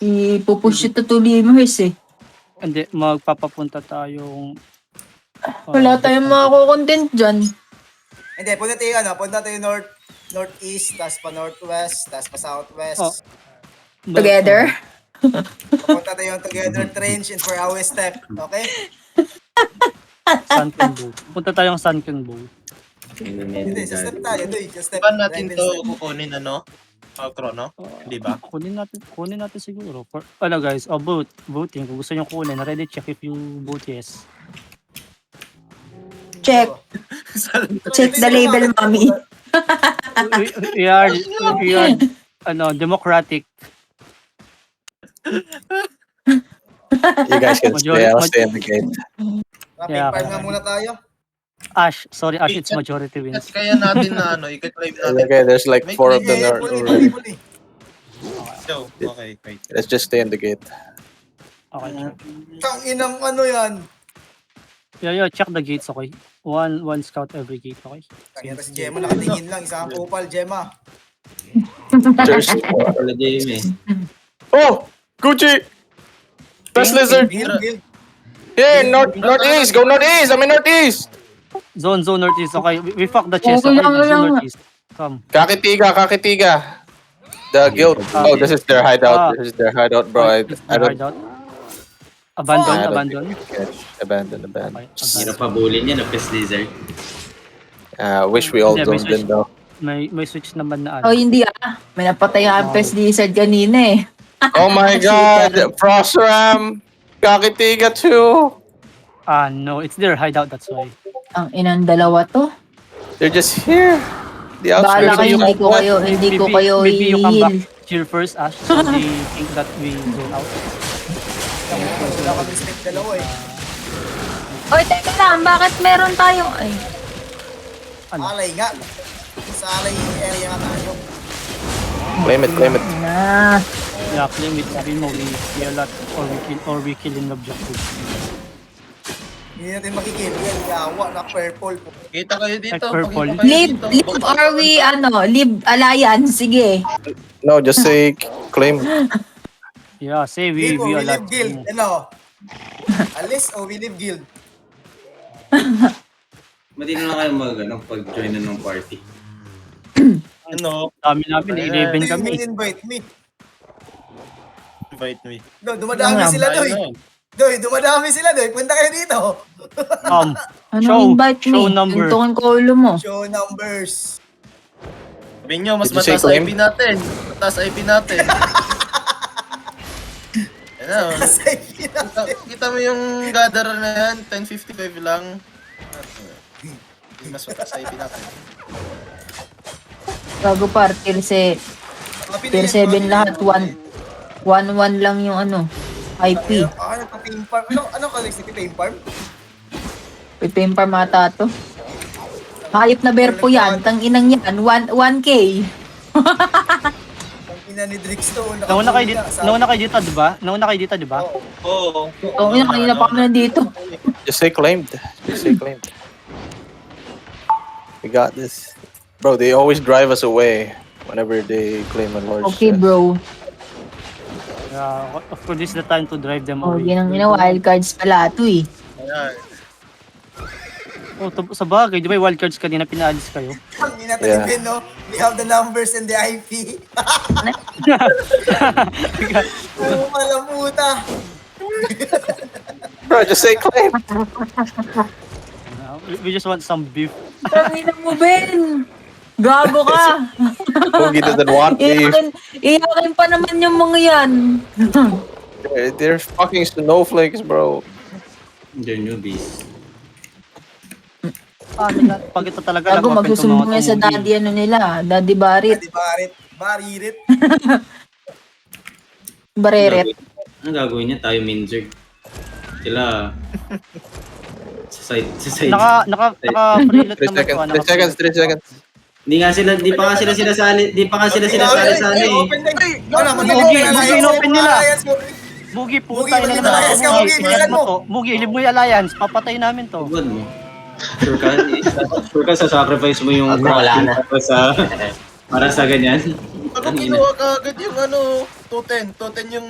Ipupush ito to lemurs eh. Hindi, magpapapunta tayong... Wala tayong mako-content dyan. Hindi, punta tayo northeast, tapos pa northwest, tapos pa southwest. Together? Punta tayo together trench and for our step, okay? Sunken Bow. Punta tayong Sunken Bow. Hindi, sa step tayo, doy. Sa step. Di ba natin to kukunin, ano? Chrono? Di ba? Kunin natin siguro. Guys, voting. Kung gusto nyo kunin, ready check if you vote yes. Check. Check the label, mommy. we are democratic. You guys can stay. I'll stay in the gate. Rapid fire nga muna tayo. Ash, it's majority wins. Kaya natin na i-claim natin. Okay, there's like 4 of them there already. So, okay, wait. Let's just stay in the gate. Okay, check. Kang inang ano yan. Yeah, check the gates, okay? One scout every gate, okay? Kaya si Gemma nakatingin lang, isang kupal, Gemma. There's Oh! Gucci! Best lizard! Guild. Yeah, northeast! Go northeast! I'm in northeast! Zone northeast, okay? We fuck the chest, Okay okay? lang, Zone lang. northeast. Come. Kakitiga! The guild. Oh, this is their hideout. This is their hideout, bro. I don't... Hideout. Abandon. Abandon. Okay, Hirap habulin yan, Pest Lizard. Wish we all Hindi, may zoned in, though. May switch naman na Oh, hindi ah. May napatay ang Pest Lizard kanina eh. Oh my god! Frostram! Kakitiga too! No, it's their hideout, that's why. Ang inang dalawa to. They're just here. The Bahala outskirts. kayo, hindi ko kayo Maybe you come back i-heal. here first, Ash. So they think that we zone out. Wala kami step dalawa eh. Oy, teka lang. Bakit meron tayong... Ay, Alay nga. Sa alay area nga tayo. Claim it. na. Yeah, claim it. Sabi mo, we a lot or we kill in objective. Hindi natin makikill yan. Yawa na purple. Kita kayo dito. Purple. Pakita kayo Live dito. or we, live alliance. Sige. No, just say claim. Yeah, say we We a lot. live guild. Ano? Alis o we live guild? Ba't di na lang kayo pag-join na ng party? Ano? Dami namin, 11 kami. Invite me. Invite me. Dumadami sila, Doy. Doy, dumadami sila, Doy. Punta kayo dito. Ano invite show me? number. Tuntukan ko ulo mo. Show numbers. Sabihin nyo, mas Did you say mataas claim? IP natin. Mataas IP natin. Ano? Kita mo yung gatherer na yan, 1055 lang. Mas mataas IP natin. Bago par, tier 7 lahat. 1-1 lang yung IP. Nagpa-pain farm. Ano ka next? Pain farm? Pipim par mata to. Hayop na berpo yan. Tang inang yan. 1K. Ang ina ni Drixstone. Nauna kayo dito, di ba? Oo. Ang ina, kanina pa kami nandito. Just say claimed. We got this. Bro, they always drive us away whenever they claim a large Okay, chest. bro. Yeah, of course, this is the time to drive them Oh, away. ginang ina, wildcards pala ito eh. Ayan. Oh, sa bagay, di ba yung wildcards kanina pinaalis kayo? Ang ina talipin, no? We have the numbers and the IP. Oo, malamuta. Bro, just say claim. We just want some beef. Tangina mo, Ben! Gago ka! Pogi doesn't want beef. Iyakin pa naman yung mga yan. They're fucking snowflakes, bro. They're newbies. Pag ito talaga Gago, nag-open to magsusumbong mga yan sa tumuli. daddy nila. Daddy Barit. Baririt. Bareret. Ang gagawin niya, tayo minzard. Sila... sa side. Naka-preload 3 seconds, 3 seconds. Di pa nga sila sinasali sa ano eh. Bugi, inopen nila. Bugi, puta Bugi, ina maging alliance ka, Bugi, bilisan mo. Bugi, ilib mo yung alliance. Papatay namin to. Huwag mo. Sure ka sa-sacrifice mo yung Wala na. para sa ganyan. Ako kinuha ka agad yung 210. 210 yung